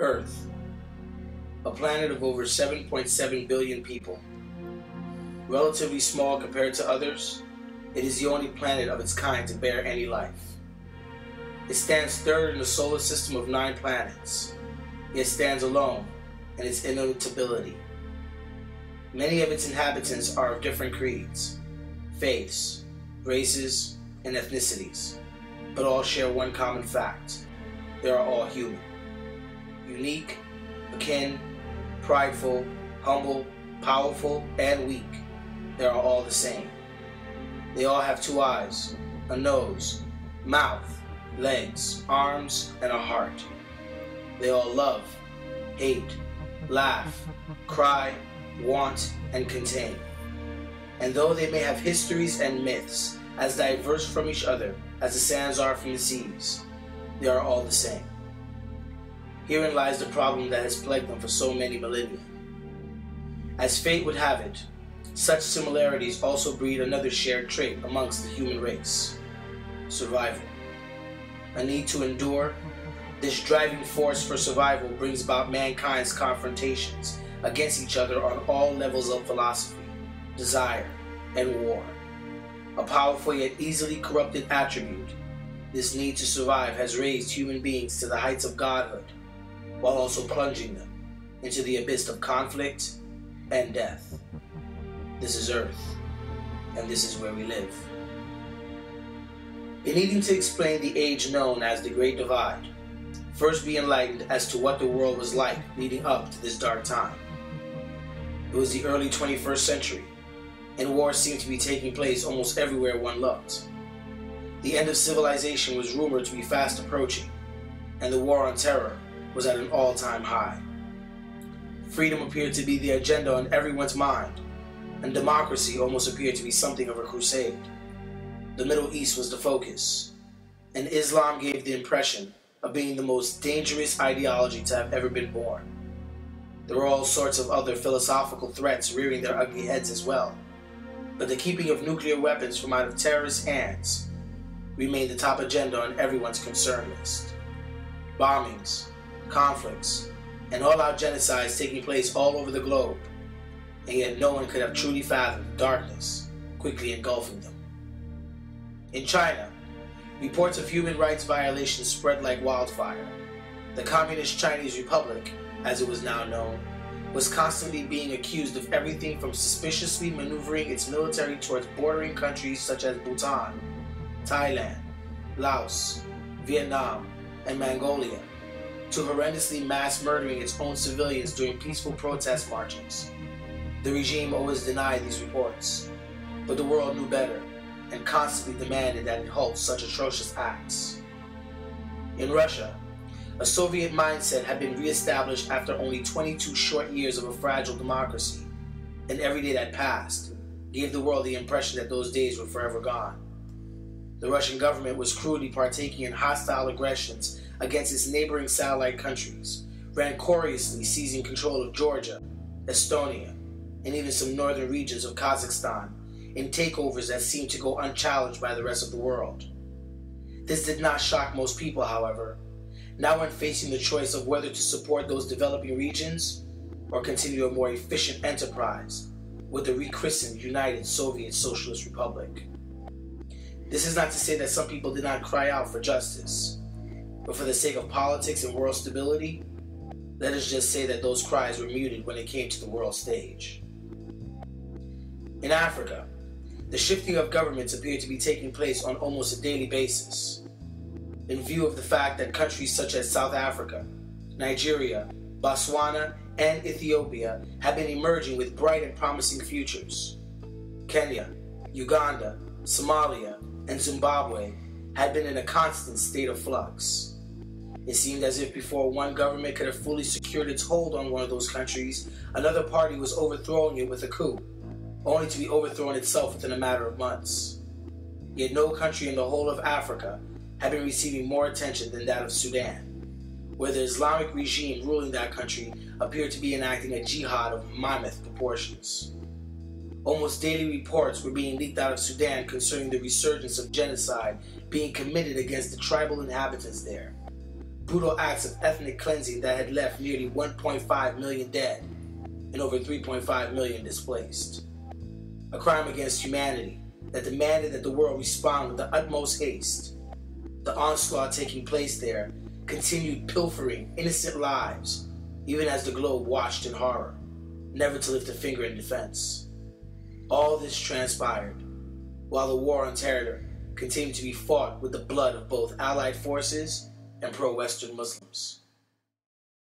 Earth, a planet of over 7.7 billion people. Relatively small compared to others, it is the only planet of its kind to bear any life. It stands third in the solar system of 9 planets, yet stands alone in its inimitability. Many of its inhabitants are of different creeds, faiths, races, and ethnicities, but all share one common fact: they are all human. Unique, akin, prideful, humble, powerful, and weak, they are all the same. They all have 2 eyes, a nose, mouth, legs, arms, and a heart. They all love, hate, laugh, cry, want, and contain. And though they may have histories and myths as diverse from each other as the sands are from the seas, they are all the same. Herein lies the problem that has plagued them for so many millennia. As fate would have it, such similarities also breed another shared trait amongst the human race: survival. A need to endure. This driving force for survival brings about mankind's confrontations against each other on all levels of philosophy, desire, and war. A powerful yet easily corrupted attribute, this need to survive has raised human beings to the heights of godhood, while also plunging them into the abyss of conflict and death. This is Earth, and this is where we live. In needing to explain the age known as the Great Divide, first be enlightened as to what the world was like leading up to this dark time. It was the early 21st century, and war seemed to be taking place almost everywhere one looked. The end of civilization was rumored to be fast approaching, and the war on terror was at an all-time high. Freedom appeared to be the agenda on everyone's mind, and democracy almost appeared to be something of a crusade. The Middle East was the focus, and Islam gave the impression of being the most dangerous ideology to have ever been born. There were all sorts of other philosophical threats rearing their ugly heads as well, but the keeping of nuclear weapons from out of terrorists' hands remained the top agenda on everyone's concern list. Bombings, conflicts, and all-out genocides taking place all over the globe, and yet no one could have truly fathomed the darkness quickly engulfing them. In China, reports of human rights violations spread like wildfire. The Communist Chinese Republic, as it was now known, was constantly being accused of everything from suspiciously maneuvering its military towards bordering countries such as Bhutan, Thailand, Laos, Vietnam, and Mongolia, to horrendously mass murdering its own civilians during peaceful protest marches. The regime always denied these reports, but the world knew better and constantly demanded that it halt such atrocious acts. In Russia, a Soviet mindset had been re-established after only 22 short years of a fragile democracy, and every day that passed gave the world the impression that those days were forever gone. The Russian government was cruelly partaking in hostile aggressions against its neighboring satellite countries, rancorously seizing control of Georgia, Estonia, and even some northern regions of Kazakhstan in takeovers that seemed to go unchallenged by the rest of the world. This did not shock most people, however, now when facing the choice of whether to support those developing regions or continue a more efficient enterprise with the rechristened United Soviet Socialist Republic. This is not to say that some people did not cry out for justice, but for the sake of politics and world stability, let us just say that those cries were muted when it came to the world stage. In Africa, the shifting of governments appeared to be taking place on almost a daily basis, in view of the fact that countries such as South Africa, Nigeria, Botswana, and Ethiopia have been emerging with bright and promising futures. Kenya, Uganda, Somalia, and Zimbabwe had been in a constant state of flux. It seemed as if before one government could have fully secured its hold on one of those countries, another party was overthrowing it with a coup, only to be overthrown itself within a matter of months. Yet no country in the whole of Africa had been receiving more attention than that of Sudan, where the Islamic regime ruling that country appeared to be enacting a jihad of mammoth proportions. Almost daily reports were being leaked out of Sudan concerning the resurgence of genocide being committed against the tribal inhabitants there. brutal acts of ethnic cleansing that had left nearly 1.5 million dead and over 3.5 million displaced. A crime against humanity that demanded that the world respond with the utmost haste. The onslaught taking place there continued pilfering innocent lives, even as the globe watched in horror, never to lift a finger in defense. All this transpired while the war on terror continued to be fought with the blood of both Allied forces and pro-Western Muslims.